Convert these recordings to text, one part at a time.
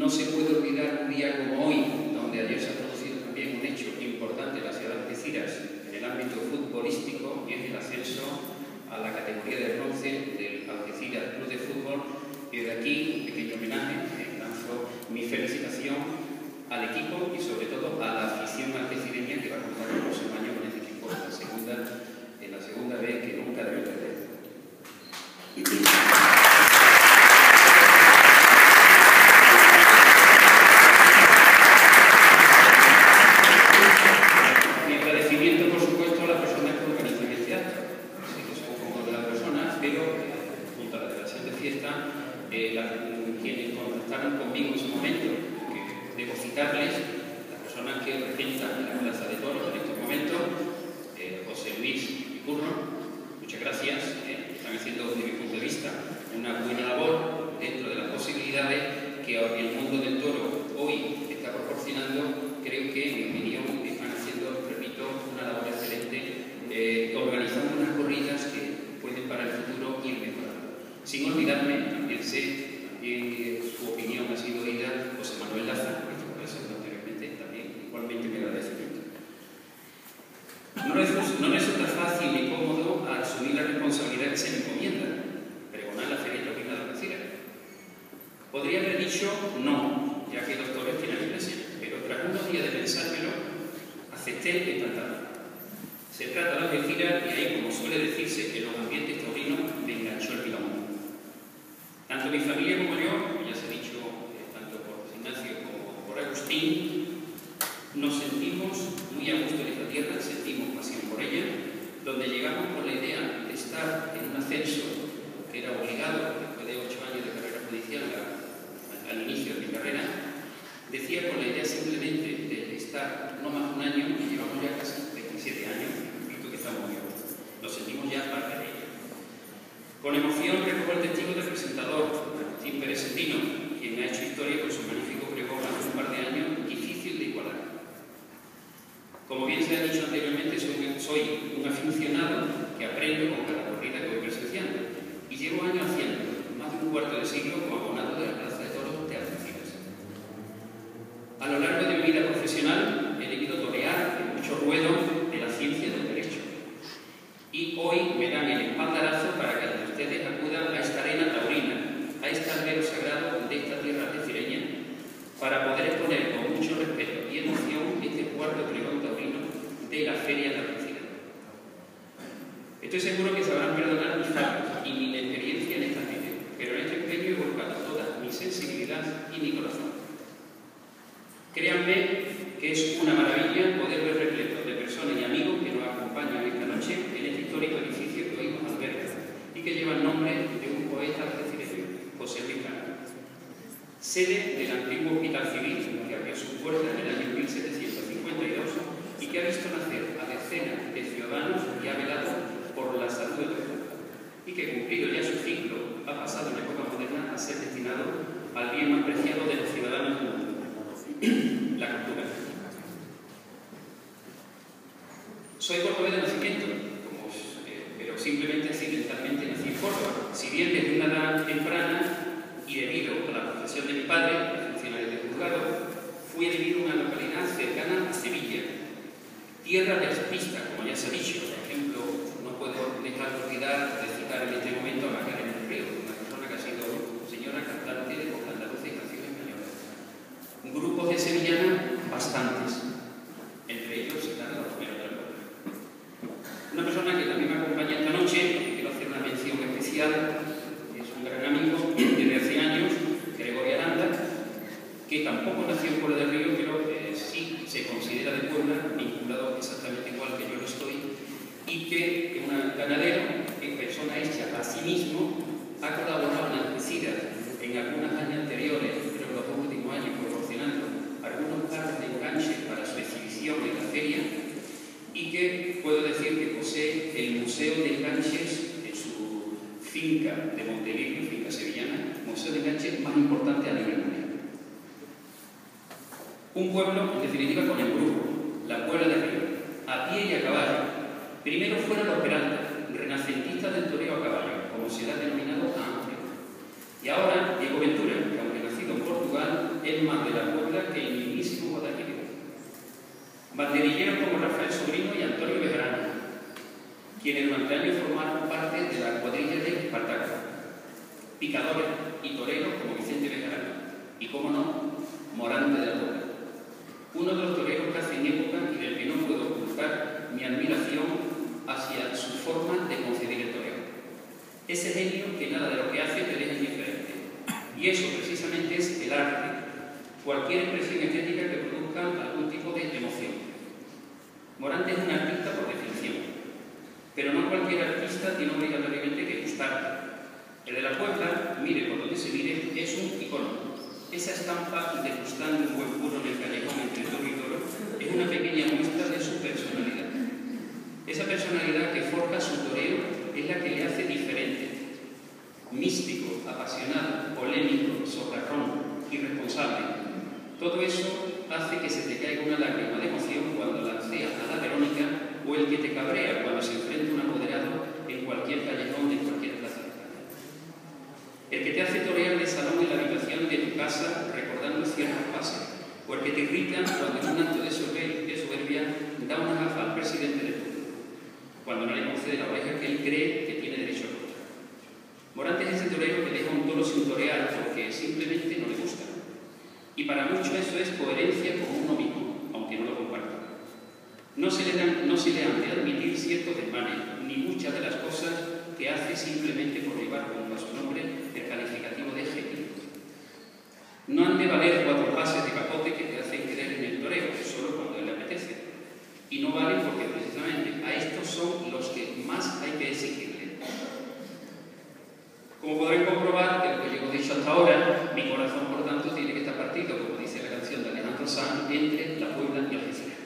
No se puede olvidar un día como hoy, donde ayer se ha producido también un hecho importante en la ciudad de Algeciras en el ámbito futbolístico, y es el ascenso a la categoría de bronce del Algeciras Club de Fútbol. Y de aquí, un pequeño homenaje, lanzo mi felicitación al equipo y sobre todo a la afición algecireña que va a contar el próximo año con este equipo en la segunda vez, que nunca debe perder. Mi agradecimiento, por supuesto, a las personas que organizan este acto. Sé que son un poco de las personas, pero junto a la delegación de fiesta, quienes contactaron conmigo en su momento, que debo citarles, las personas que representan la Plaza de Toros en este momento, José Luis y Curro, muchas gracias, están haciendo desde mi punto de vista una buena labor dentro de las posibilidades que el mundo del toro hoy está proporcionando. Creo que, en mi opinión, están haciendo, repito, una labor excelente, organizando unas corridas que pueden para el futuro ir mejorando. Sin olvidarme, también sé, también su opinión ha sido oída, José Manuel Laza, que estuvo presente anteriormente, también igualmente me agradecimiento. No resulta fácil ni cómodo asumir la responsabilidad que se me encomienda, pregonar la feria taurina de Algeciras. Podría haber dicho no, ya que los toros tienen iglesia, pero tras unos días de pensármelo, acepté encantado. Se trata de Algeciras y ahí, como suele decirse en los ambientes taurinos, me enganchó el pilón. Tanto mi familia como yo, como ya se ha dicho, tanto por Ignacio como por Agustín, nos sentimos muy a gusto en esta tierra, sentimos pasión por ella, donde llegamos con la idea de estar en un ascenso que era obligado después de 8 años de carrera judicial al inicio de mi carrera. Decía con la idea simplemente de estar no más de un año, y llevamos ya casi 27 años, visto que estamos muy bien. Nos sentimos ya parte de ella. Con emoción recojo el testigo del presentador, Agustín Pérez Sentino, quien ha hecho historia con su magnífico pregón hace un par de años, difícil de igualar. Como bien se ha dicho anteriormente, soy un aficionado que aprendo con cada corrida que voy presenciando, y llevo años haciendo, más de un cuarto de siglo, como abonado de la Plaza de Toros de Algeciras. A lo largo de mi vida profesional he debido torear en muchos ruedos de la ciencia del derecho, y hoy me dan el espaldarazo para que ustedes acudan a esta arena taurina, a este albero sagrado de esta tierra algecireña, para poder exponer con mucho respeto y emoción este cuarto pregón taurino de la Feria de Algeciras. Estoy seguro que sabrán perdonar mis fallos y mi inexperiencia en estas líneas, pero en este empeño he volcado toda mi sensibilidad y mi corazón. Créanme que es una maravilla poder ver repleto de personas y amigos que nos acompañan esta noche en este histórico edificio que hoy nos alberga y que lleva el nombre de un poeta algecireño, José Luis Cano. Sede del antiguo Hospital Civil, que abrió sus puertas en el año 1752 y que ha visto nacer a decenas de ciudadanos y ha velado por la salud de todos, y que, cumplido ya su ciclo, ha pasado en la época moderna a ser destinado al bien más preciado de los ciudadanos del mundo, la cultura. Soy cordobés de nacimiento, pero simplemente accidentalmente nací en Córdoba, si bien desde una edad temprana y debido a la profesión de mi padre, funcionario de juzgado, fui debido a una localidad cercana a Sevilla, tierra de artistas, como ya se ha dicho. Por ejemplo, no puedo dejar de olvidar de citar en este momento a Macarena del Río, una persona que ha sido señora cantante de voz andaluza y canción española. Grupos de sevillanas, bastantes, entre ellos están los primeros del pueblo. Una persona que también me acompaña esta noche, que quiero hacer una mención especial, es un gran amigo desde hace años, Gregorio Aranda, que tampoco nació en Puebla del Río, pero sí se considera de Puebla, vinculado exactamente igual que yo lo estoy, y que es un ganadero, en persona hecha a sí mismo, ha colaborado en Algeciras en algunos años anteriores, pero en los dos últimos años, proporcionando algunos carros de enganche para su exhibición en la feria, y que puedo decir que posee el Museo de Enganches en su finca de Montevideo, finca sevillana, museo de enganches más importante a nivel mundial. Un pueblo, en definitiva, con embrujo, la Puebla del Río, a pie y a caballo. Primero fueron los Peralta, renacentistas del toreo a caballo, como se le ha denominado antes. Y ahora Diego Ventura, que aunque nacido en Portugal, es quieren más de la Puebla que el mismísimo Guadalquivir. Banderilleros como Rafael Sobrino y Antonio Bejarano, quienes durante años formaron parte de la cuadrilla de Espartaco. Picadores y toreros como Vicente Bejarano y, como no, Morante de la Puebla. Uno de los toreros que hace en época y del que no puedo ocultar mi admiración hacia su forma de concebir el toreo. Ese genio que nada de lo que hace te deja indiferente. Y eso precisamente es el arte, cualquier expresión estética que produzca algún tipo de emoción. Morante es un artista por definición, pero no cualquier artista tiene obligatoriamente que gustarte. El de la Puebla, mire por donde se mire, es un icono. Esa estampa degustando un buen puro en el callejón entre toro y toro es una pequeña muestra de su personalidad. Esa personalidad que forja su toreo es la que le hace diferente. Místico, apasionado, polémico, socarrón, irresponsable. Todo eso hace que se te caiga una lágrima de emoción cuando lanceas a la Verónica o el que te cabrea cuando se enfrenta un apoderado en cualquier callejón de cualquier plaza de España. El que te hace torear de salón en la habitación de tu casa recordando ciertos pases, o el que te irrita cuando en un acto de soberbia da una gafa al presidente del pueblo, cuando no le concede la oreja que él cree que tiene derecho a cortar. Morante es ese torero que deja un toro sin torear porque simplemente no le gusta. Y para muchos eso es coherencia con uno mismo, aunque no lo comparta. No se le han de admitir ciertos desmanes, ni muchas de las cosas que hace simplemente por llevar junto a su nombre el calificativo de genio. No han de valer 4 pases de capote que te hacen querer en el toreo, solo cuando él le apetece. Y no valen porque precisamente a estos son los que más hay que exigirle. Como podrán comprobar, de lo que yo he dicho hasta ahora, mi corazón, por tanto, tiene que estar partido, como dice la canción de Alejandro Sanz, entre la Puebla y Algeciras.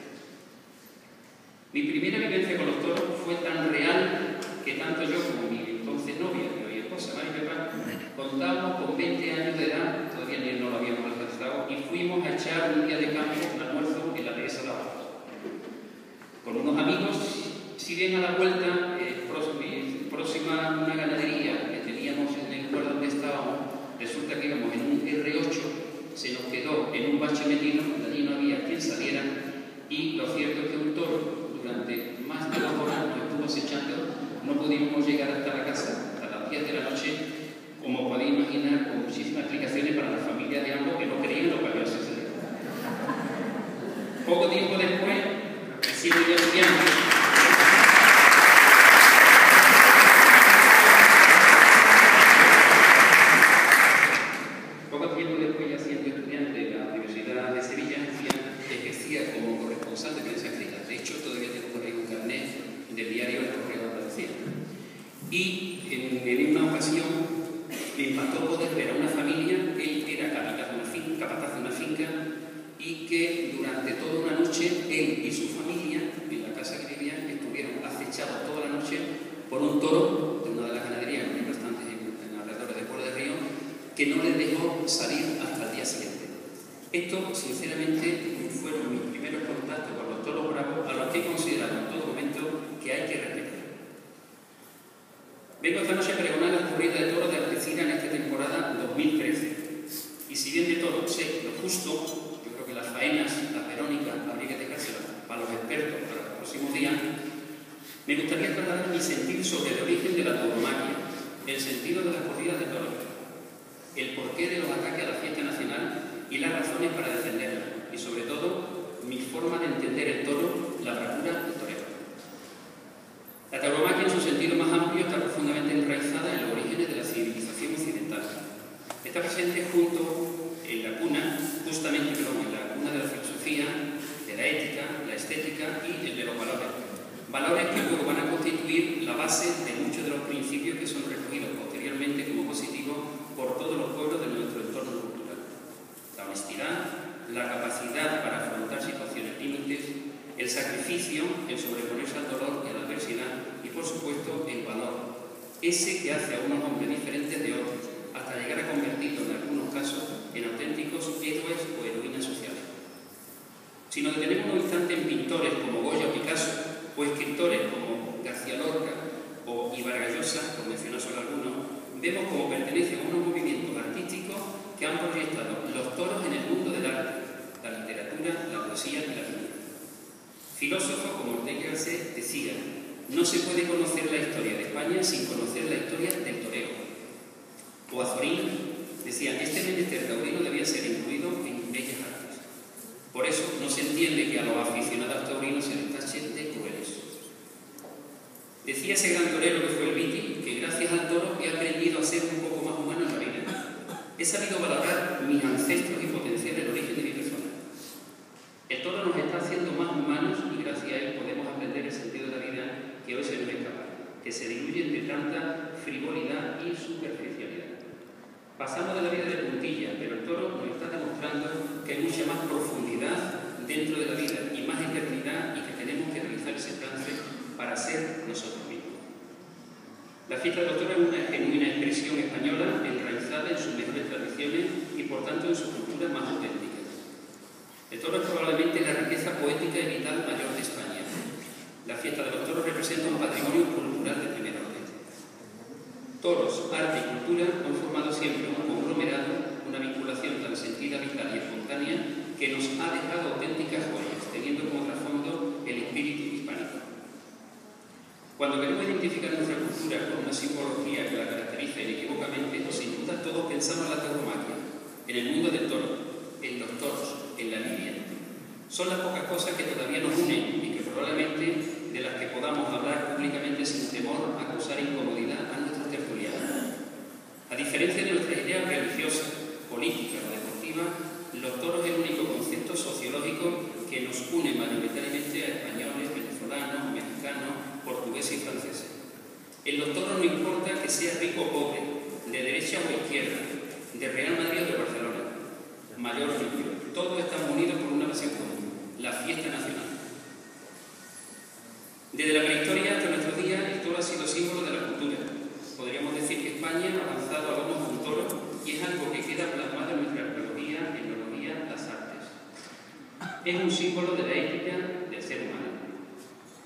Mi primera vivencia con los toros fue tan real que tanto yo como mi entonces novia, mi hoy esposa, Mari Pepa, contábamos con 20 años de edad, todavía ni no lo habíamos alcanzado, y fuimos a echar un día de campo un almuerzo en la dehesa de Abajo. Con unos amigos, si bien a la vuelta, próxima a una ganadería que teníamos en el lugar donde estábamos, resulta que íbamos en un R8, se nos quedó en un bache metido, allí no había quien saliera, y lo cierto es que un toro durante más de 2 horas nos estuvo acechando, no pudimos llegar hasta la casa hasta las 10 de la noche, como podéis imaginar, con muchísimas explicaciones para la familia de ambos que no creían lo que había sucedido. Poco tiempo después, siendo ya estudiante, de la Universidad de Sevilla, ejercía como corresponsal de prensa escrita. De hecho, todavía tengo por ahí un carnet del diario El Correo de Andalucía. Y en una ocasión me impactó poder ver a una familia. Él era capataz de una finca, y que durante toda una noche él y su familia, en la casa que vivían, estuvieron acechados toda la noche por un toro de una de las ganaderías que hay bastantes en alrededor del Pueblo de Río, que no les dejó salir hasta el día siguiente. Esto, sinceramente, fueron mis primeros contactos con los toros bravos, a los que he considerado en todo momento que hay que respetar. Vengo esta noche a pregonar la corrida de toros de Algeciras en esta temporada 2013. Y si bien de todo sé lo justo, yo creo que las faenas, las Verónicas, habría que dejárselas para los expertos para los próximos días, me gustaría trasladar mi sentir sobre el origen de la tauromaquia, el sentido de las corridas de toros, el porqué de los ataques a la fiesta nacional y las razones para defenderla, y sobre todo mi forma de entender el toro, la bravura del torero. La tauromaquia en su sentido más amplio está profundamente enraizada en los orígenes de la civilización occidental. Está presente en la cuna, justamente en la cuna de la filosofía, de la ética, la estética y de los valores. Valores que luego van a constituir la base de muchos de los principios que son recogidos posteriormente como positivos por todos los pueblos de nuestro entorno cultural. La honestidad, la capacidad para afrontar situaciones límites, el sacrificio, el sobreponerse al dolor y a la adversidad y, por supuesto, el valor, ese que hace a unos hombres diferentes de otros, hasta llegar a convertirlos en algunos casos en auténticos héroes o heroínas sociales. Si nos detenemos un instante en pintores como Goya o Picasso, o escritores como García Lorca o Vargas Llosa, por mencionar solo algunos, vemos cómo pertenecen a unos movimientos artísticos que han proyectado los toros en el mundo de literatura, la poesía y la pintura. Filósofos como Ortega y Gasset decían: no se puede conocer la historia de España sin conocer la historia del toreo. O Azorín decía: este menester taurino debía ser incluido en Bellas Artes. Por eso no se entiende que a los aficionados taurinos se les tache de crueles. Decía ese gran torero que fue el Viti que gracias al toro he aprendido a ser un poco más humano en la vida. He sabido valorar mis ancestros y potenciar el origen de mi persona. El toro nos está haciendo más humanos y gracias a él podemos aprender el sentido de la vida que hoy se nos escapa, que se diluye entre tanta frivolidad y superficialidad. Pasamos de la vida de puntilla, pero el toro nos está demostrando que hay mucha más profundidad dentro de la vida y más eternidad y que tenemos que realizar ese trance para ser nosotros mismos. La fiesta de los toros es una genuina expresión española enraizada en sus mejores tradiciones y por tanto en su cultura más auténtica. El toro es probablemente la riqueza poética y vital mayor de España. La fiesta de los toros representa un patrimonio cultural de primer orden. Toros, arte y cultura han formado siempre un conglomerado, una vinculación tan sentida, vital y espontánea que nos ha dejado auténticas joyas, teniendo como trasfondo el espíritu hispánico. Cuando queremos identificar nuestra cultura con una simbología que la caracteriza inequívocamente, sin duda todos pensamos en la tauromaquia, en el mundo del toro, en los toros, en la lidia. Son las pocas cosas que todavía nos unen y que probablemente de las que podamos hablar públicamente sin temor a causar incomodidad a nuestros tertulianos. A diferencia de nuestras ideas religiosas, políticas o deportivas, los toros es el único concepto sociológico que nos une mayoritariamente a españoles, venezolanos, mexicanos, portugueses y franceses. En los toros no importa que sea rico o pobre, de derecha o izquierda, de Real Madrid o de Barcelona, mayor o menor, todos estamos unidos por una base común, la fiesta nacional. Desde la prehistoria hasta nuestros días, el toro ha sido símbolo de la cultura. Podríamos decir que España ha avanzado a lomos de un toro y es algo que queda plasmado en nuestra arqueología, etnología, las artes. Es un símbolo de la ética del ser humano.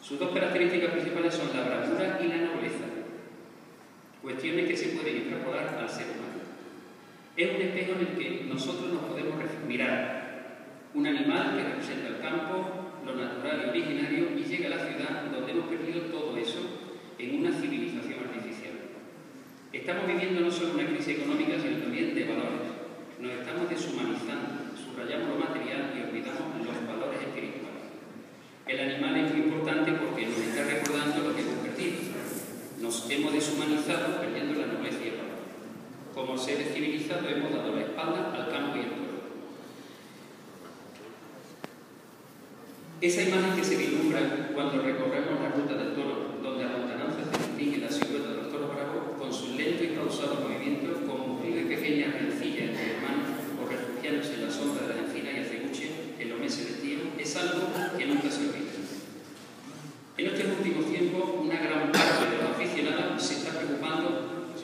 Sus dos características principales son la bravura y la nobleza, cuestiones que se pueden extrapolar al ser humano. Es un espejo en el que nosotros nos podemos mirar, un animal que representa el campo, lo natural y originario, y llega a la ciudad donde hemos perdido todo eso en una civilización artificial. Estamos viviendo no solo una crisis económica, sino también de valores. Nos estamos deshumanizando, subrayamos lo material y olvidamos los valores espirituales. El animal es muy importante porque nos está recordando lo que hemos perdido. Nos hemos deshumanizado perdiendo la nobleza y el valor. Como seres civilizados hemos dado la espalda al campo y al toro. Esa imagen que se vislumbra cuando recorremos la ruta del toro, donde a lontananza se distingue la silueta de los toros bravos con sus lentos y pausados movimientos, como muy pequeñas rencillas entre hermanos o refugiándose en la sombra de la encina y acebuche en los meses de tío, es algo que nunca se olvida. En estos últimos tiempos, una gran parte de los aficionados se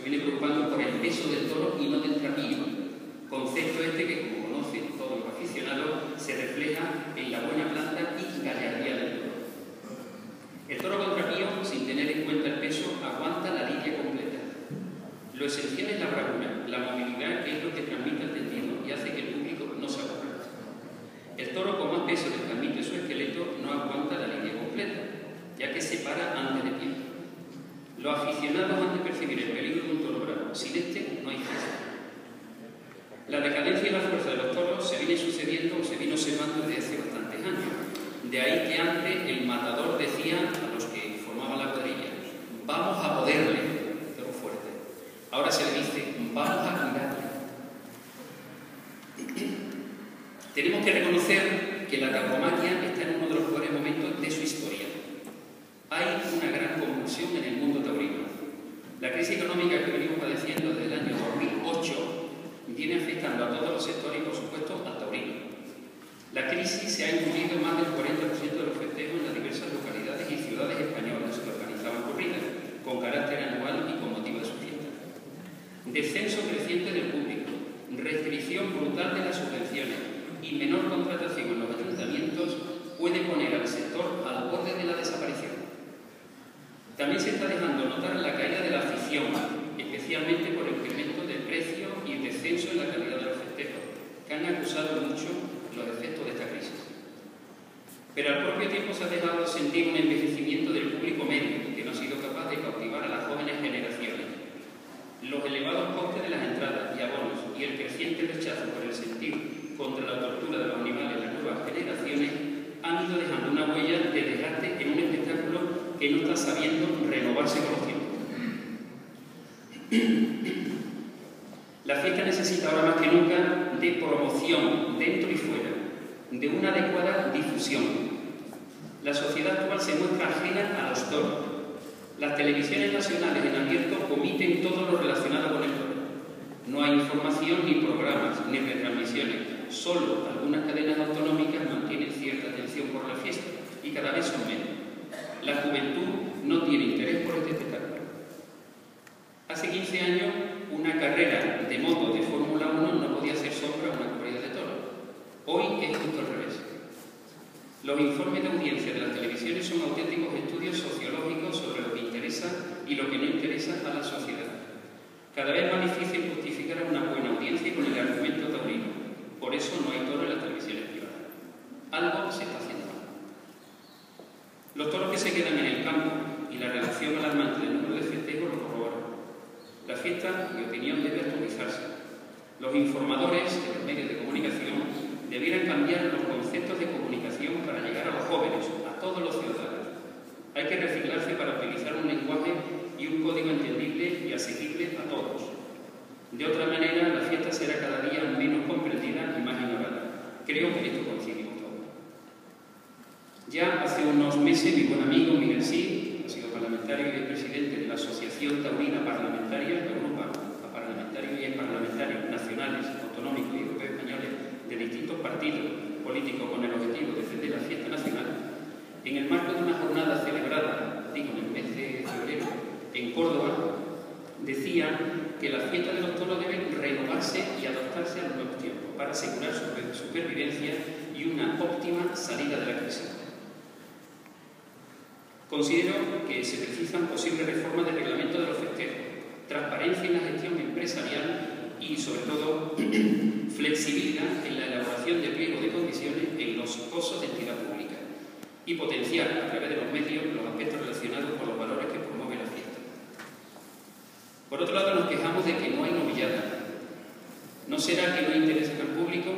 viene preocupando por el peso del toro y no del trapillo, concepto este que, como conocen todos los aficionados, se refleja en la buena planta y gallardía del toro. El toro con trapillo, sin tener en cuenta el peso, aguanta la lidia completa. Lo esencial es la bravura, la movilidad, que es lo que transmite el tendido y hace que el público no se aburra. El toro con más peso que transmite su esqueleto no aguanta la lidia completa, ya que se para antes de pie. Los aficionados han de percibir el peligro de un toro bravo. Sin este no hay fiesta. La decadencia y la fuerza de los toros se viene sucediendo o se viene observando desde hace bastantes años. De ahí que antes el matador decía a los que formaban la cuadrilla: vamos a poderle, toro fuerte. Ahora se le dice: vamos a cuidarle. Tenemos que reconocer que la tauromaquia está en uno de los peores momentos de su historia. Hay una gran convulsión en el mundo taurino. La crisis económica que venimos padeciendo desde el año 2008 viene afectando a todos los sectores y, por supuesto, al taurino. La crisis se ha incluido en más del 40% de los festejos en las diversas localidades y ciudades españolas que organizaban corridas, con carácter anual y con motivo de su fiesta. Descenso creciente del público, restricción brutal de las subvenciones y menor contratación en los ayuntamientos puede poner al sector al borde de la desaparición. También se está dejando notar la caída de la afición, especialmente por el incremento del precio y el descenso en la calidad de los festejos, que han acusado mucho los efectos de esta crisis. contra la tortura de los animales en las nuevas generaciones han ido dejando una huella de desgaste en un espectáculo que no está sabiendo renovarse con los tiempos. La fiesta necesita ahora más que nunca de promoción dentro y fuera, de una adecuada difusión. La sociedad actual se muestra ajena a los toros. Las televisiones nacionales en abierto omiten todo lo relacionado con el toro. No hay información, ni programas, ni retransmisiones. Solo algunas cadenas autonómicas mantienen cierta atención por la fiesta y cada vez son menos. La juventud no tiene interés por este espectáculo. Hace 15 años, una carrera de moto de Fórmula 1 no podía hacer sombra a una corrida de toros. Hoy es justo al revés. Los informes de audiencia de las televisiones son auténticos estudios sociológicos sobre lo que interesa y lo que no interesa a la sociedad. Cada vez más difícil justificar a una buena audiencia con el argumento taurino. Por eso no hay toro en las televisiones privadas. Algo se está haciendo mal. Los toros que se quedan en el campo y la reducción alarmante del número de festejos lo corroboran. La fiesta, en mi opinión, debe actualizarse. Los informadores de los medios de comunicación debieran cambiar los conceptos de comunicación para llegar a los jóvenes, a todos los ciudadanos. Hay que reciclarse para utilizar un lenguaje y un código entendible y asequible a todos. De otra manera, la fiesta será cada día menos comprendida y más ignorada. Creo que en esto coincidimos todos. Ya hace unos meses, mi buen amigo Miguel Cid ha sido parlamentario y presidente de la Asociación Taurina Parlamentaria, que agrupa a parlamentarios y exparlamentarios nacionales, autonómicos y europeos españoles de distintos partidos políticos con el objetivo de defender la fiesta nacional, en el marco de una jornada celebrada, en el mes de febrero, en Córdoba, decía que la fiesta de los toros debe renovarse y adaptarse a los nuevos tiempos para asegurar su supervivencia y una óptima salida de la crisis. Considero que se precisan posibles reformas del reglamento de los festejos, transparencia en la gestión empresarial y, sobre todo, flexibilidad en la elaboración de pliego de condiciones en los costos de entidad pública y potenciar a través de los medios los aspectos relacionados con los valores que promueve la fiesta. Por otro lado, nos quejamos de que no hay novillada. ¿No será que no interesa al público?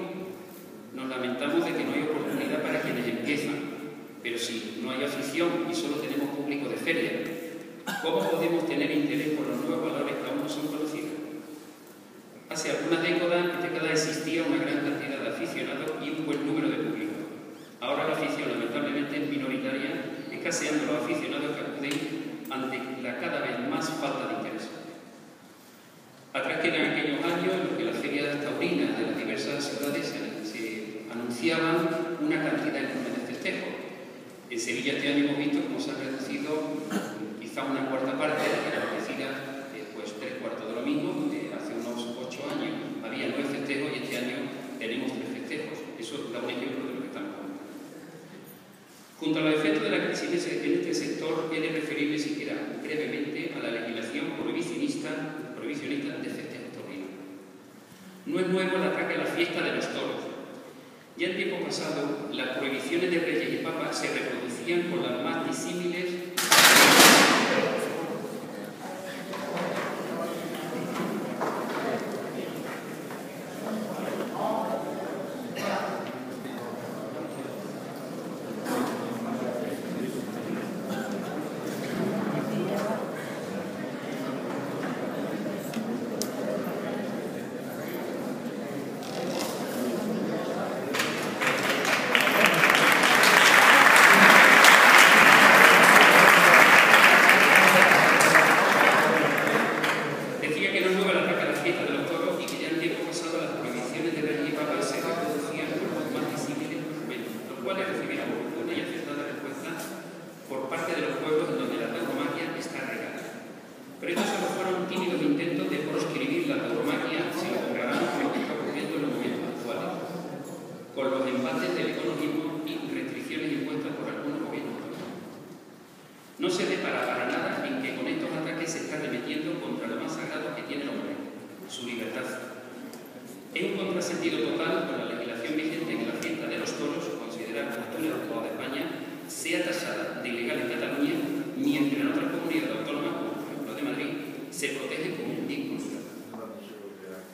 Nos lamentamos de que no hay oportunidad para quienes empiezan. Pero si no hay afición y solo tenemos público de feria, ¿cómo podemos tener interés por los nuevos valores que aún no son conocidos? Hace algunas décadas existía una gran cantidad de aficionados y un buen número de público. Ahora la afición, lamentablemente, es minoritaria, escaseando los aficionados que acuden ante la cada vez más falta de interés. Atrás quedan aquellos años en los que las ferias taurinas de las diversas ciudades se anunciaban una cantidad enorme de festejos. En Sevilla este año hemos visto cómo se ha reducido quizá una cuarta parte de la que era ofrecida, pues 3/4 de lo mismo. Hace unos 8 años había 9 festejos y este año tenemos 3 festejos. Eso da un ejemplo de lo que estamos hablando. Junto a los efectos de la crisis en este sector, he de referirme siquiera brevemente a la legislación prohibicionista de festejos taurinos. No es nuevo el ataque a la fiesta de los toros. Ya en tiempo pasado, las prohibiciones de reyes y papas se reproducían con las más disímiles No se depara para nada en que con estos ataques se está remetiendo contra lo más sagrado que tiene el hombre, su libertad. Es un contrasentido total con la legislación vigente en la fiesta de los toros, considerada cultura de toda España, sea tasada de ilegal en Cataluña, mientras en otras comunidades autónomas, como por ejemplo de Madrid, se protege como un bien cultural.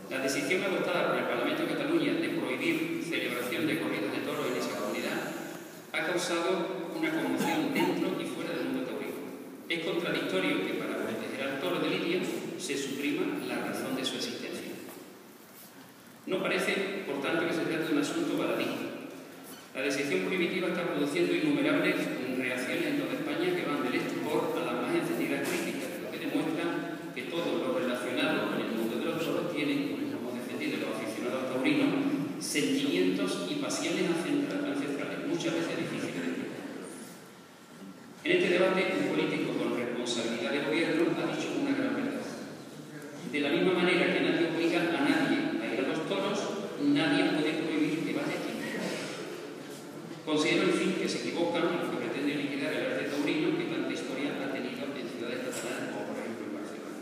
La decisión adoptada por el Parlamento de Cataluña de prohibir prohibir celebración de corridas de toros en esa comunidad ha causado una conmoción dentro y fuera del mundo taurino. Es contradictorio que para proteger al toro de lidia se suprima la razón de su existencia. No parece, por tanto, que se trate de un asunto baladí. La deserción prohibitiva está produciendo innumerables reacciones en toda España que van del estupor a las más encendidas críticas, lo que demuestra que todo lo relacionado con el mundo de los toros tiene, como hemos defendido los aficionados taurinos, sentimientos y pasiones ancestrales, muchas veces difíciles de explicar. En este debate, un político con responsabilidad de gobierno ha dicho una gran verdad. De la misma manera que nadie obliga a nadie a ir a los toros, nadie puede prohibir que vaya quien quiera. Considero, en fin, que se equivocan los que pretenden liquidar el arte taurino que tanta historia ha tenido en ciudades catalanas como por ejemplo en Barcelona.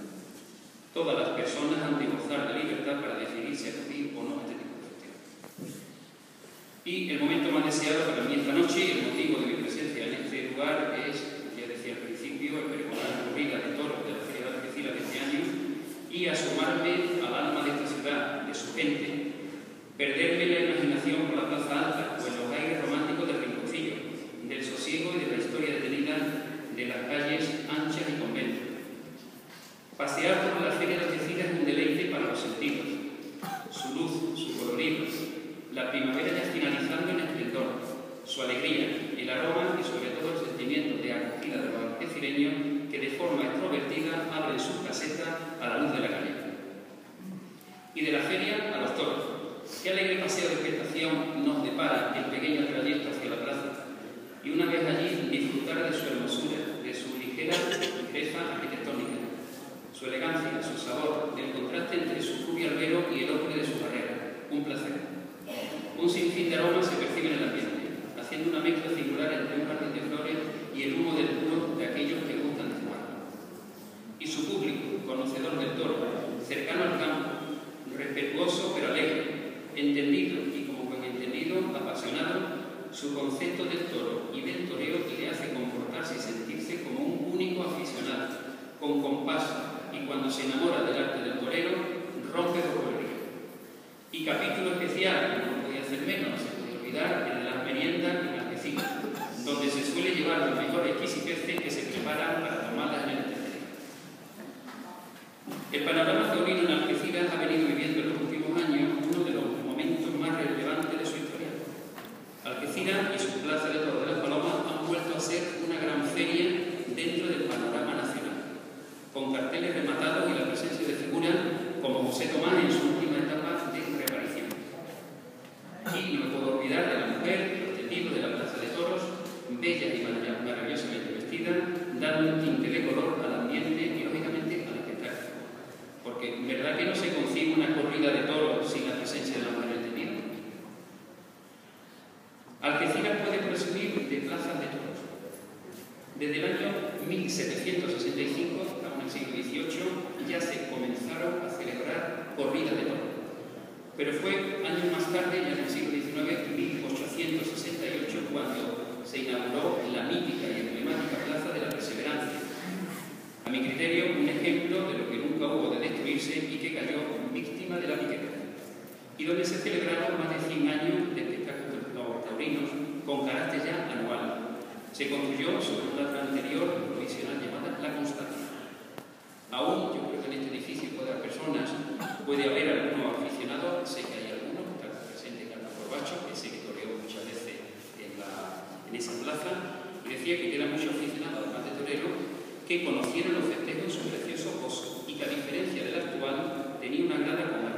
Todas las personas han de gozar de libertad para decidir si acudir o no a este tipo de festivales. Y el momento más deseado para mí esta noche y el motivo de mi presencia en este lugar es, ya decía al principio, el pregonar corrida de toros de la Feria de Algeciras de este año y asomarme al alma de esta ciudad, de su gente, perderme la imaginación por la Plaza Alta o en los aires románticos del Rinconcillo, del sosiego y de la historia detenida de las calles anchas y conventos. Pasear por la Feria de Algeciras es un deleite para los sentidos, su luz, su colorido, la primavera ya finalizando en esplendor, su alegría, el aroma y sobre todo el sentimiento de acogida de los algecireños que de forma extrovertida abren sus casetas a la luz de la calle. Y de la feria a los toros. Qué alegre paseo de expectación nos depara el pequeño trayecto hacia la plaza. Y una vez allí disfrutar de su hermosura, de su ligera riqueza arquitectónica, su elegancia, su sabor, del contraste entre su rubio albero y el ocre de su barrera. Un placer. Un sinfín de aromas se percibe en el ambiente, haciendo una mezcla singular entre un jardín de flores y el humo del puro de aquellos que gustan de fumar. Y su público, conocedor del toro, cercano al campo, respetuoso pero alegre, entendido y como buen entendido, apasionado, su concepto del toro y del toreo le hace comportarse y sentirse como un único aficionado, con compás, y cuando se enamora del arte del torero, rompe por el río. Y capítulo especial, no podía ser menos, se podía olvidar, el de las meriendas en Algeciras, donde se suele llevar los mejores exquisiteces que se preparan para tomarlas en el terreno. El panorama taurino en Algeciras ha venido viviendo en los últimos años uno de los momentos más relevantes de su historia. Algeciras y su plaza de Toros de las Palomas han vuelto a ser una gran feria dentro del panorama nacional, con carteles rematados y la presencia de figuras como José Tomás en su última etapa de reaparición. Y no me puedo olvidar de la mujer, los tendidos de la plaza de toros, bella y maravillosamente vestida, dando un tinte de color al ambiente y lógicamente al espectáculo. Porque en verdad que no se concibe una corrida de toros sin la presencia de la mujer del tendido. Algeciras puede presumir de plazas de toros. Desde el año 1765, aún en el siglo XVIII, ya se comenzaron a celebrar corridas de toros. Pero fue años más tarde, ya en el siglo XIX, 1868, cuando se inauguró la mítica y emblemática Plaza de la Perseverancia. A mi criterio, un ejemplo de lo que nunca hubo de destruirse y que cayó víctima de la piqueta. Y donde se celebraron más de 100 años de espectáculos taurinos con carácter ya anual. Se construyó sobre una anterior provisional llamada La Constancia. Aún, yo creo que en este edificio puede haber algunos aficionados, sé que hay algunos que están presentes en el Corbacho, que sé que toreó muchas veces en esa plaza, y decía que eran muchos aficionados, además de torero, que conocieron los festejos en su precioso gozo y que a diferencia del actual tenía una grada común.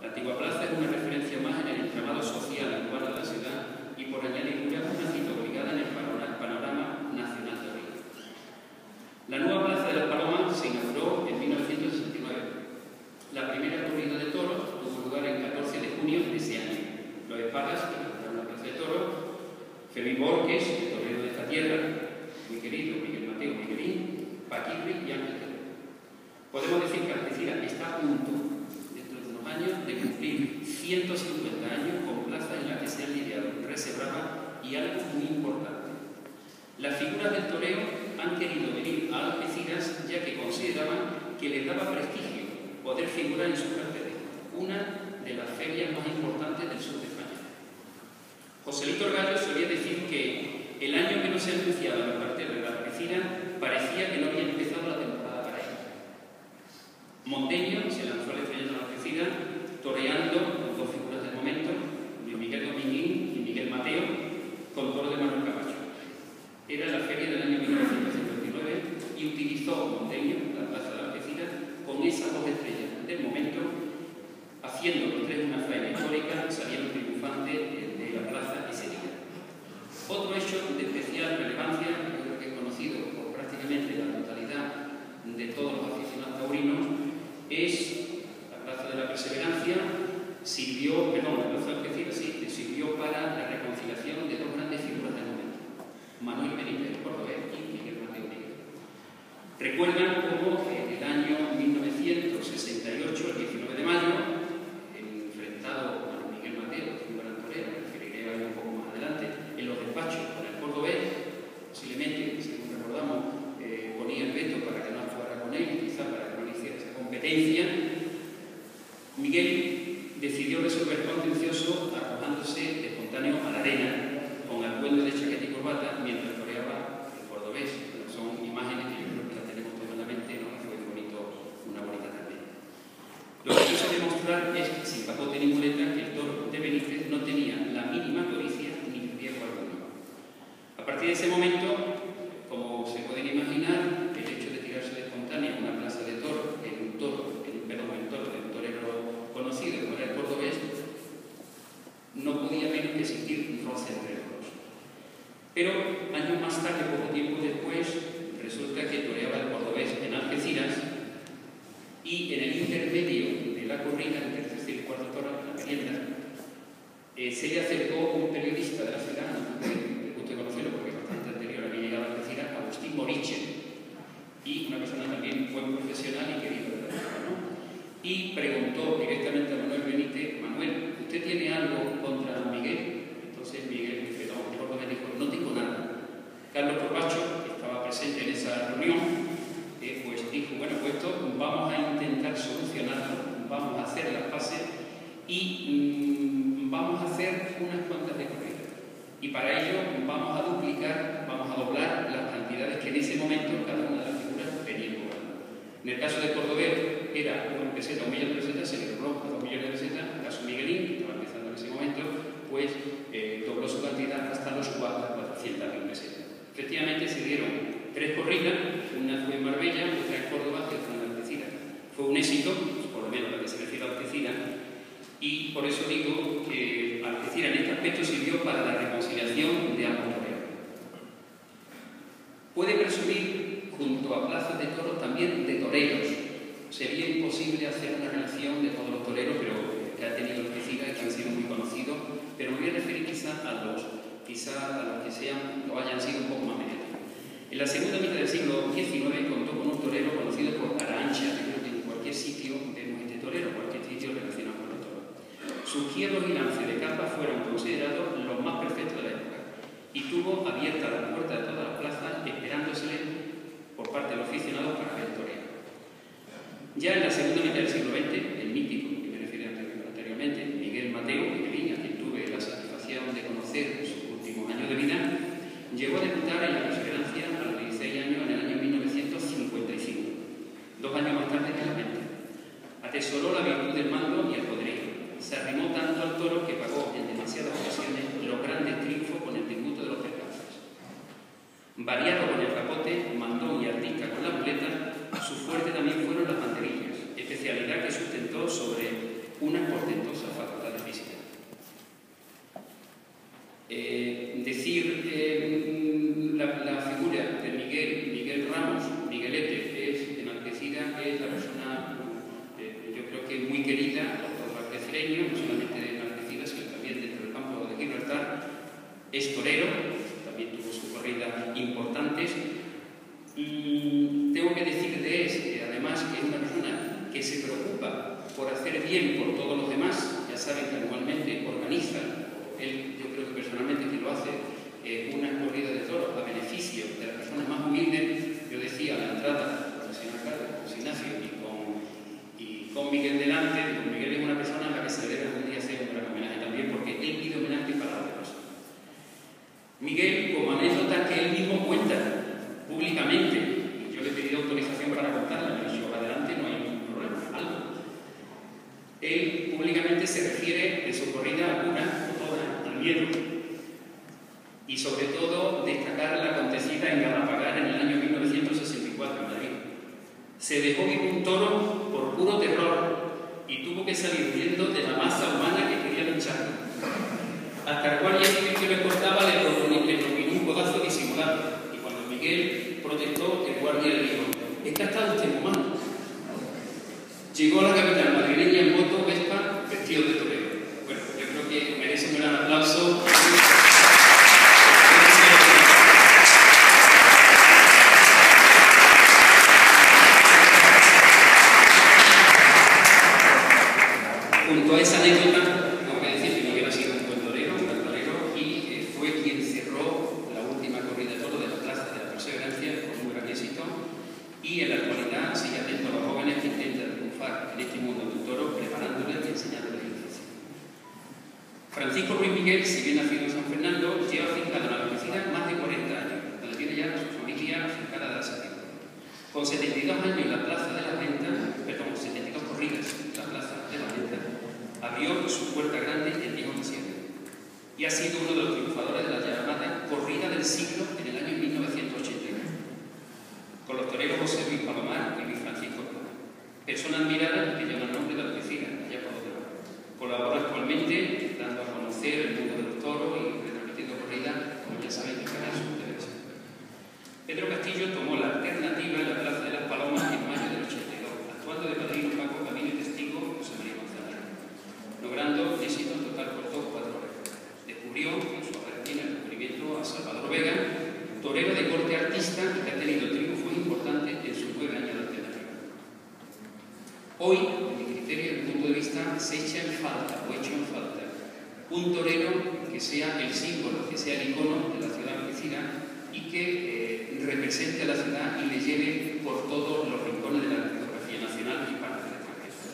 La antigua plaza es una referencia más en el entramado social urbano de la ciudad y por añadidura una cita obligada en el panorama nacional taurino. La nueva plaza de las Palomas se inauguró en 1969. La primera corrida de toros tuvo lugar el 14 de junio de ese año. Los Espadas, que inauguraron la plaza de toros, Fermín Borges, el torero de esta tierra, mi querido Miguel Mateo Miguelín, Paquirri y Ángel Terrero. Podemos decir que Algeciras está a punto, dentro de unos años, de cumplir 150 años con plazas en las que se han lidiado reservadas y algo muy importante. Las figuras del toreo han querido venir a Algeciras ya que consideraban que les daba prestigio poder figurar en sus carteles, una de las ferias más importantes del Joselito Orgallo solía decir que el año que no se anunciaba la parte de la Algeciras parecía que no había empezado la temporada para él. Monteño se lanzó al estrellado de la Algeciras toreando con dos figuras del momento, Luis Miguel Dominguín y Miguel Mateo, con toro de Manuel Camacho. Era la feria del año 1959 y utilizó Monteño la plaza de Algeciras con esas dos estrellas del momento, haciendo los tres una faena histórica, salieron triunfantes de la plaza ese día. Otro hecho de especial relevancia, que yo creo que es conocido por prácticamente la totalidad de todos los aficionados taurinos, es la plaza de la Perseverancia. La plaza de Algeciras sirvió para la reconciliación de dos grandes figuras del momento, Manuel Benítez, cordobés, y Miguel Mateo Miguel. Recuerdan cómo en el año 1968, el 19 de mayo, enfrentado a Miguel Mateo, un gran torero, me referiré a él un poco más adelante, en los despachos con el cordobés, posiblemente, según recordamos, ponía el veto para que no fuera con él, quizá para que no le hiciera esa competencia. Miguel decidió resolver contencioso arrojándose espontáneo a la arena con atuendo de chaqueta y corbata mientras toreaba el cordobés. Son imágenes que yo creo que las tenemos todas en la mente, ¿no? Fue una bonita tarde. Lo que quiso demostrar es que, sin capote ni muleta, que el toro de Benítez no tenía la mínima codicia ni riesgo alguno. A partir de ese momento, como se pueden imaginar, el hecho de tirarse de espontánea en una plaza de toro, en un toro de un torero conocido como era el cordobés, no podía menos que sentir roce entre los dos. Pero años más tarde, poco tiempo después, resulta que toreaba el cordobés en Algeciras y en el intermedio de la corrida, entre el tercer y cuarto toro, en la merienda, se le acercó un periodista de la ciudad, me gusta conocerlo porque es bastante anterior a mi llegada a Algeciras, Agustín Moriche, y una persona también buen profesional y querido de la ciudad, ¿no? Y preguntó directamente a Manuel Benítez: Manuel, ¿usted tiene algo contra Miguel? Entonces Miguel dice: no, el cordobés dijo: no tengo nada. Carlos Corbacho, que estaba presente en esa reunión, pues dijo: bueno, pues esto vamos a intentar solucionarlo, vamos a hacer las paces y vamos a hacer unas cuantas de corrida. Y para ello vamos a doblar las cantidades que en ese momento cada una de las figuras venía cobrando. En el caso de cordobés era 1 peseta, 1 millón de pesetas, se le dobló a 2 millones de pesetas. En el caso de Miguelín, que estaba empezando en ese momento, pues dobló su cantidad hasta los 400.000 pesetas. Efectivamente se dieron 3 corridas, una fue en Marbella, otra en Córdoba y otra en Algeciras. Fue un éxito, por lo menos la que se refiere a Algeciras, y por eso digo que Algeciras en este aspecto sirvió para la reconciliación de ambos toreros. Puede presumir, junto a plazas de toros, también de toreros. Sería imposible hacer una relación de todos los toreros, pero que ha tenido Algeciras y que han sido muy conocidos, pero me voy a referir quizá a los que sean o hayan sido un poco más mediáticos. En la segunda mitad del siglo XIX contó con un torero conocido por Arancha. Yo creo que en cualquier sitio vemos este torero, cualquier sitio relacionado con el toro. Sus hierros y lance de capa fueron considerados los más perfectos de la época y tuvo abierta la puerta de todas las plazas esperándosele por parte de los aficionados para ver el torero. Ya en la segunda mitad del siglo XX, el mítico, que me refiero anteriormente, Miguel Mateo Miguelín, a quien tuve la satisfacción de conocer en sus últimos años de vida, llegó a debutar en la Perseverancia a los 16 años en el año 1955, 2 años más tarde que la mente. Atesoró la virtud del mando y el poderío. Se arrimó tanto al toro que pagó en demasiadas ocasiones los grandes triunfos con el tributo de los percances. Variado con el capote, mandón y artista con la muleta, su fuerte también fueron las banderillas, especialidad que sustentó sobre unas portentosas facultades físicas. La figura de Miguel Ramos, Miguelete, es en Algeciras, es la persona, yo creo que muy querida por los algecireños, no solamente en Algeciras, sino también dentro del campo de Gibraltar. Es torero, también tuvo sus corridas importantes. Tengo que decir de él, además, que es una persona que se preocupa por hacer bien por todos los demás. Ya saben que anualmente organiza, él yo creo que personalmente que lo hace, una corrida de toros a beneficio de las personas más humildes. Yo decía a la entrada con el señor alcalde, con José Ignacio y con Miguel delante, Miguel es una persona a la que se le debe algún día hacer un gran homenaje también, porque él pide homenaje para los demás. que públicamente se refiere en su corrida a una oda al miedo. Y sobre todo destacar la acontecida en Galapagar en el año 1964 en Madrid. Se dejó vivir un toro por puro terror y tuvo que salir huyendo de la masa humana que quería luchar. Hasta el cual ya que le cortaba le propinó un codazo disimulado. Y cuando Miguel protestó, el guardia le dijo: ¿es que ha estado usted muy mal? Llegó a la capital madrileña en moto Vespa vestido de torero. Bueno, yo creo que merece un gran aplauso. Junto a esa anécdota, tengo que decir que Miguel ha sido un buen torero, y fue quien cerró la última corrida de toro de la Plaza de la Perseverancia con un gran éxito, y en la actualidad sigue atento a los jóvenes que intentan triunfar en este mundo del toro, preparándoles y enseñándoles el oficio. Francisco Ruiz Miguel, si bien nacido en San Fernando, lleva afincado en la Algeciras más de 40 años, donde tiene ya su familia afincada de hace tiempo. Con 72 años en la Plaza de las Ventas, 72 corridas en la Plaza de las Ventas, abrió su puerta grande el viejo diciembre y ha sido uno de los triunfadores de la llamada corrida del siglo en el año 1989, con los toreros José Luis Palomar y Luis Francisco Palomar, persona admirada que lleva el nombre de Algeciras, allá por otro lado. Colabora actualmente dando a conocer el mundo de los toros y retransmitiendo corridas, como ya sabéis, en el canal de televisión. Pedro Castillo tomó la alternativa en la Plaza de las Palomas en mayo del 82, actuando de padrino Paco Camino y testigo José María González, logrando éxito en total por 2 cuadros. Descubrió en su Argentina el descubrimiento a Salvador Vega, torero de corte artista que ha tenido triunfos importantes en sus 9 años de alternativa. Hoy, en mi criterio y desde mi punto de vista, se echa en falta, o hecho en falta, un torero que sea el símbolo, que sea el icono de la ciudad de Algeciras y que represente a la ciudad y le lleve por todos los rincones de la geografía nacional y parte del extranjero.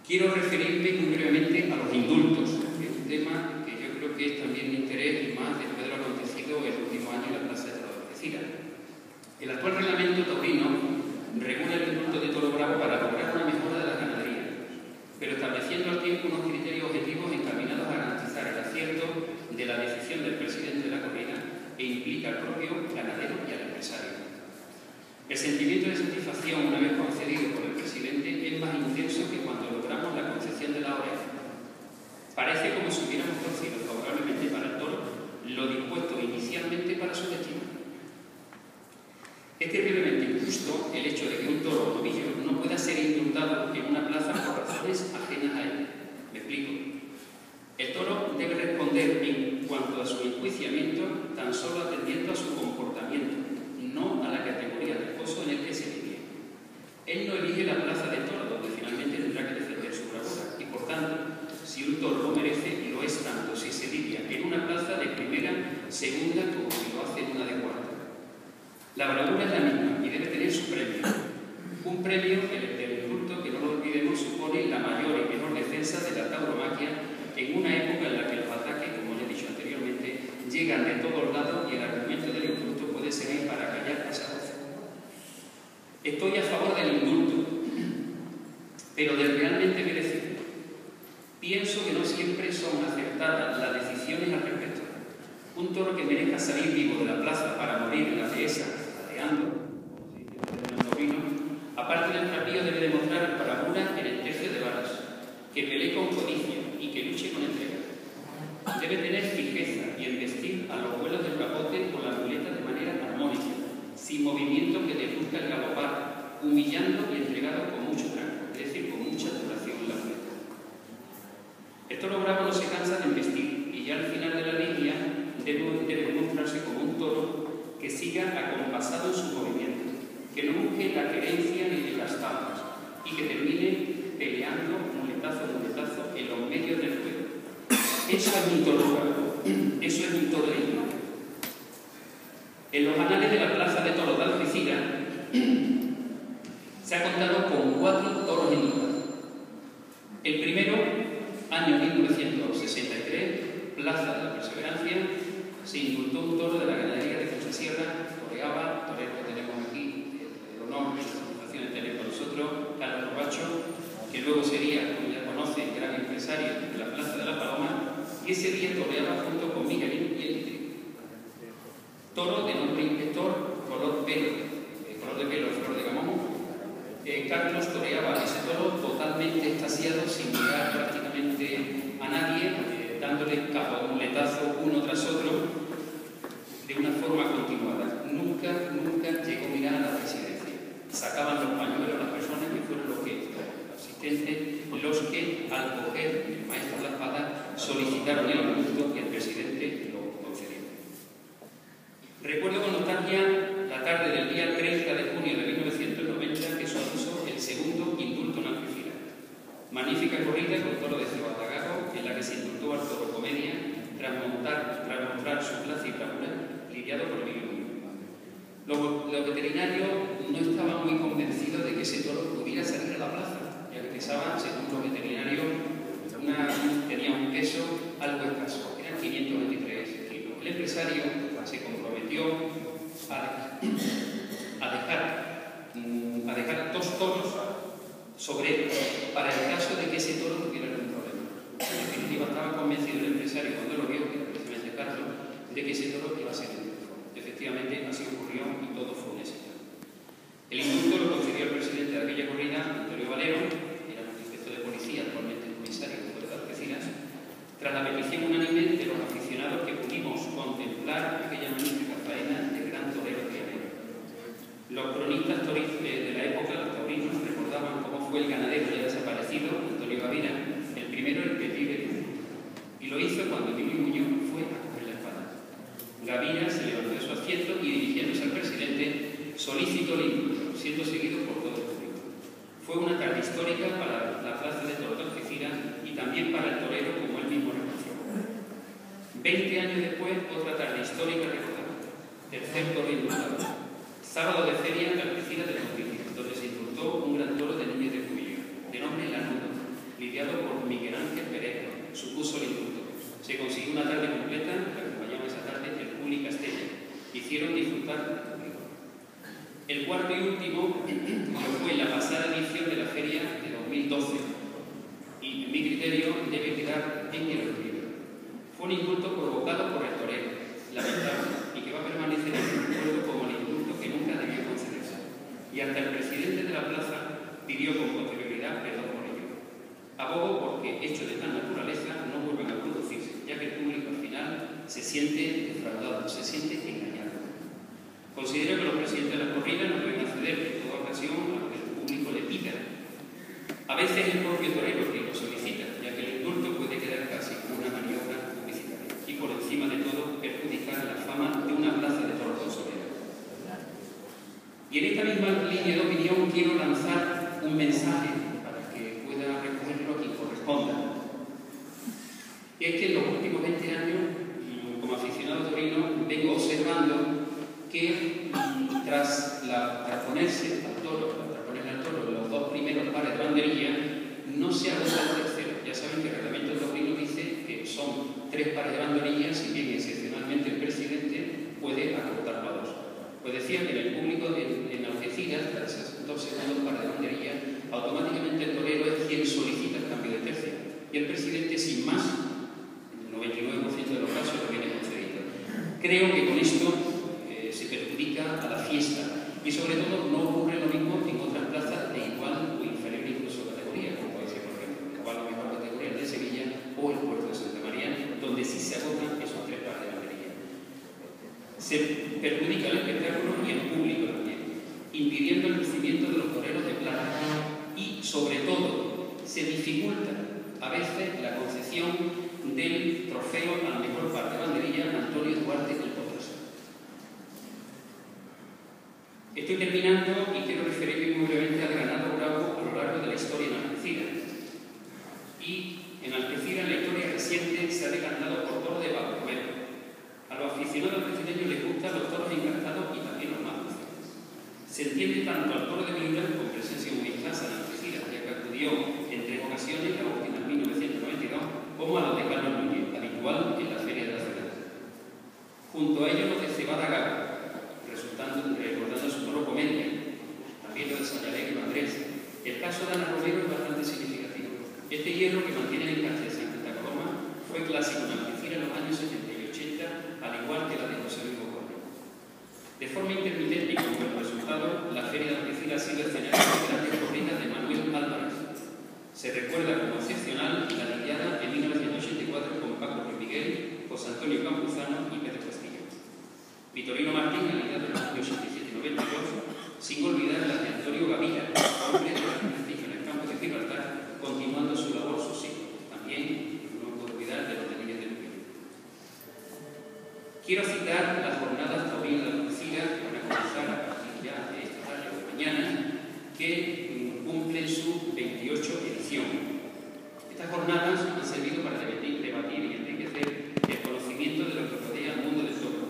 Quiero referirme muy brevemente a los indultos, que es un tema que yo creo que es también de interés y más después de lo acontecido el último año en la Plaza de Toros de Algeciras. El actual reglamento taurino regula el indulto de toro bravo para lograr una mejora de la ganadería, pero estableciendo al tiempo unos criterios objetivos encaminados a garantizar el acierto de la decisión del presidente de la corrida e implica al propio ganadero y al empresario. El sentimiento de satisfacción una vez concedido por el presidente es más intenso que cuando logramos la concesión de la oreja. Parece como si hubiéramos torcido favorablemente para el toro lo dispuesto inicialmente para su destino. Es terriblemente injusto el hecho de que un toro o novillo no pueda ser indultado en una plaza por razones ajenas a él. Me explico. El toro debe responder en cuanto a su enjuiciamiento tan solo atendiendo a su comportamiento, no a la categoría del pozo en el que se vive. Él no elige la plaza de toro donde finalmente tendrá que defender su bravura y, por tanto, si un toro lo merece, lo es tanto si se lidia en una plaza de primera, segunda, como si lo hace en una de cuarta. La bravura es la misma y debe tener su premio. Un premio, el del indulto, que no lo olvidemos, supone la mayor y mejor defensa de la tauromaquia en una época en la que los ataques, como ya he dicho anteriormente, llegan de todos lados y el argumento del indulto puede servir para callar esa voz. Estoy a favor del indulto, pero del realmente merecido. Pienso que no siempre son acertadas las decisiones al respecto. Un toro que merezca salir vivo de la plaza para morir en la dehesa, pateando, aparte del trapío, debe demostrar bravura en el tercio de varas, que pelee con codicia y que luche con entrega. Debe tener fijeza y embestir a los vuelos del capote con la muleta de manera armónica, sin movimiento que deduzca el galopar, humillando y entregado con mucho tranco, es decir, con mucha duración en la muleta. El toro bravo no se cansa de embestir y ya al final de la línea debe mostrarse como un toro que siga acompasado en su movimiento, que no busque la querencia ni de las tablas y que termine peleando muletazo a muletazo en los medios del juego. Eso es un toro bravo, eso es un toro digno. En los anales de la Plaza de Toros de Algeciras se ha contado con 4 toros indultados. El primero, año 1963, Plaza de la Perseverancia, se indultó un toro de la ganadería de Sierra, toreaba, torero que tenemos aquí, el honor y la satisfacción de tener con nosotros, Carlos Corbacho, que que luego sería, como ya conocen, gran empresario de la Plaza de la Paloma, y ese día toreaba junto con Miguelín y el Trío. Toro de nombre Inspector, color de pelo, flor de gamón. Carlos toreaba ese toro totalmente extasiado, sin mirar prácticamente a nadie, dándole muletazo uno tras otro, de una forma continuada. Nunca llegó a mirar a la presidencia. Sacaban los pañuelos a las personas que fueron los asistentes, los que al coger el maestro la espada solicitaron el indulto y el presidente lo concedió. Recuerdo con nostalgia la tarde del día 30 de junio de 1990 que supuso el segundo indulto en Algeciras. Magnífica corrida con toro de Cebatagado, en la que se indultó al toro Comedia tras mostrar su plaza y bravura, lidiado por Emilio Muñoz. Los veterinarios no estaban muy convencidos de que ese toro pudiera salir a la plaza, ya que pesaba, según los veterinarios, tenía un peso algo escaso, eran 523 kilos. El empresario se comprometió a dejar 2 toros sobre él para el caso de que ese toro tuviera algún problema. En definitiva, estaba convencido el empresario cuando lo vio, que era precisamente Carlos, de que ese toro iba a ser el triunfo. Efectivamente, así ocurrió y todo fue un éxito. El indulto lo concedió el presidente de aquella corrida, Antonio Valero, que era un inspector de policía, actualmente comisario de Fuerza de Algeciras, tras la petición unánime de los aficionados que pudimos contemplar aquella magnífica faena de gran torero trianero. Los cronistas de la época, los taurinos, recordaban cómo fue el ganadero ya desaparecido, Antonio Gavira, el primero en pedir el indulto. Y lo hizo cuando Emilio Muñoz fue a coger la espada. Gavira se levantó de su asiento y, dirigiéndose al presidente, solicitó el indulto, siendo seguido por todo el público. Fue una tarde histórica para la plaza de toros de Algeciras y también para el torero, como él mismo reconoció. 20 años después, otra tarde histórica recordada. Tercer toro indultado. Sábado de feria en Algeciras de 2010, donde se indultó un gran toro de Núñez de Cubillo, de nombre Lanudo, lidiado por Miguel Ángel Pereira. Supuso el indulto. Se consiguió una tarde completa, que acompañaba esa tarde el Juli Castella. Hicieron disfrutar del público. El cuarto y último fue la pasada edición de la feria de 2012 y, en mi criterio, debe quedar en el olvido. Fue un indulto provocado por el torero, lamentable, y que va a permanecer en el recuerdo como el indulto que nunca debió concederse. Y hasta el presidente de la plaza pidió con posterioridad perdón por ello. Abogo porque hechos de tal naturaleza no vuelven a producirse, ya que el público al final se siente defraudado, se siente engañado. Considero que los presidentes de las corridas no deben acceder en toda ocasión a lo que el público le pida. A veces el propio torero que lo solicita, ya que el indulto puede quedar casi como una maniobra publicitaria y, por encima de todo, perjudicar la fama de una plaza de toros consolidada. Y en esta misma línea de opinión quiero lanzar un mensaje para que pueda recogerlo a quien corresponda. Y es que en los últimos 20 años, como aficionado torino, vengo observando que tras ponerse al toro los 2 primeros pares de banderilla, no se agota el tercero. Ya saben que el reglamento taurino dice que son 3 pares de banderillas, si bien excepcionalmente el presidente puede acortarlo a 2. Pues decía que en el público en Algeciras, tras esos 2 segundos pares de banderillas, automáticamente el torero es quien solicita el cambio de tercio. Y el presidente, sin más, en el 99% de los casos, lo viene concedido. Creo que con esto se perjudica a la fiesta y, sobre todo, no ocurre lo mismo en otras plazas de igual o inferior incluso categoría, como puede ser, por ejemplo, igual o mejor categoría de Sevilla o el puerto de Santa María, donde sí se agotan esos 3 pares de banderillas. Se perjudica el espectáculo y el público también, impidiendo el lucimiento de los toreros de plata y, sobre todo, se dificulta a veces la concesión del trofeo al mejor par de banderilla Antonio Duarte del Potosí. Estoy terminando y quiero referirme muy brevemente al ganado bravo a lo largo de la historia en Algeciras. Y en Algeciras, en la historia reciente, se ha decantado por toro de Barromero. A los aficionados algecireños les gustan los toros encantados y también los más dulces. Se entiende tanto al toro de Milán, con presencia muy escasa en Algeciras, ya que acudió en 3 ocasiones, la última en 1992, como a los de Carlos Núñez, habitual en la feria de la ciudad. Junto a ellos los de Cebatagado, recordando su toro Comedia, también lo de Sayalegui y Andrés. El caso de Ana Romero es bastante significativo. Este hierro que mantiene el enganche de Santa Coloma fue clásico en Algeciras en los años 70 y 80, al igual que la de José Luis Bocorri. De forma intermitente y como resultado, la Feria de Algeciras ha sido escenario de grandes corridas de Manuel Álvarez. Se recuerda como excepcional la lidiada en 1984 con Paco Ruiz Miguel, José Antonio Campuzano y Pedro Castillo. Vitorino Martín ha lidiado en los años 87 y 92, sin olvidar la de Antonio Gavira, hombre de la prestigio en el campo de Gibraltar, continuando su labor sus hijos. También no puedo olvidar de los delirios de Luque. Quiero citar las jornadas taurinas de Algeciras, que van a comenzar a partir ya de esta tarde o de mañana, que cumplen su 28 edición. Estas jornadas han servido para debatir y enriquecer el conocimiento de lo que rodea al mundo del toro.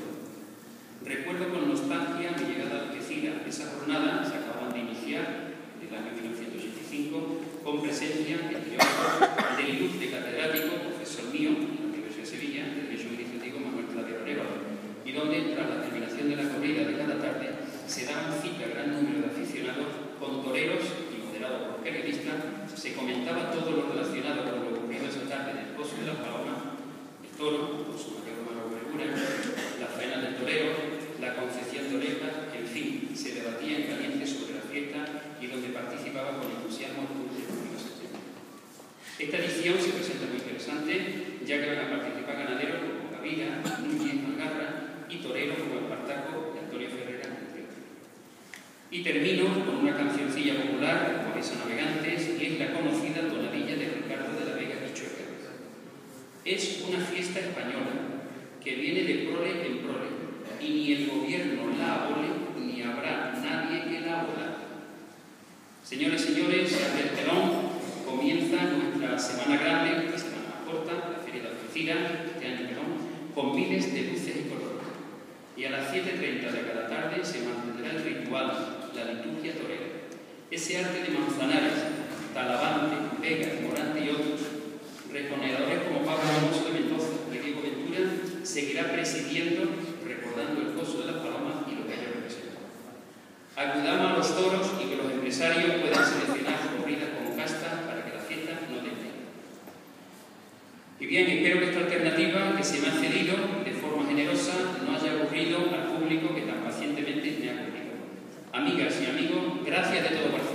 Recuerdo con nostalgia mi llegada a Algeciras. Esas jornadas se acababan de iniciar en el año 1985 con presencia, entre otros, del ilustre catedrático, profesor mío, en la Universidad de Sevilla, de Derecho Administrativo, Manuel Clavería Arevalo, y donde, tras la terminación de la corrida de cada tarde, se daban cita a gran número de aficionados con toreros y moderados por periodistas. Se comentaba todo lo relacionado con lo ocurrido esa tarde en el Pozo de las Palomas, el toro, con su mayor figura, la faena del torero, la concepción de orejas, en fin, se debatía en caliente sobre la fiesta y donde participaba con entusiasmo el público de la sección. Esta edición se presenta muy interesante, ya que van a participar ganaderos como Gavira, Núñez, Algarra y toreros como Espartaco y Antonio Ferrera, entre otros. Y termino con una cancioncilla popular, como Esa Navegantes, y es la conocida tonadilla de Ricardo de la Vega Quichueca. Es una fiesta española que viene de prole en prole, y ni el gobierno la abole, ni habrá nadie que la abola. Señores y señores, desde el telón comienza nuestra semana grande, la semana más corta, la Feria de Algeciras, este año, con miles de luces y colores. Y a las 7:30 de cada tarde se mantendrá el ritual, la liturgia torera. Ese arte de Manzanares, Talavante, Vega, Morante y otros, reconedores como Pablo Alonso de Mendoza y Diego Ventura, seguirá presidiendo, recordando el Pozo de las Palomas y lo que ello representa. Acudamos a los toros y que los empresarios puedan seleccionar corridas con casta para que la fiesta no termine. Y bien, espero que esta alternativa que se me ha cedido de forma generosa no haya aburrido al público que tan pacientemente me ha acudido. Amigas y amigos, gracias de todo corazón.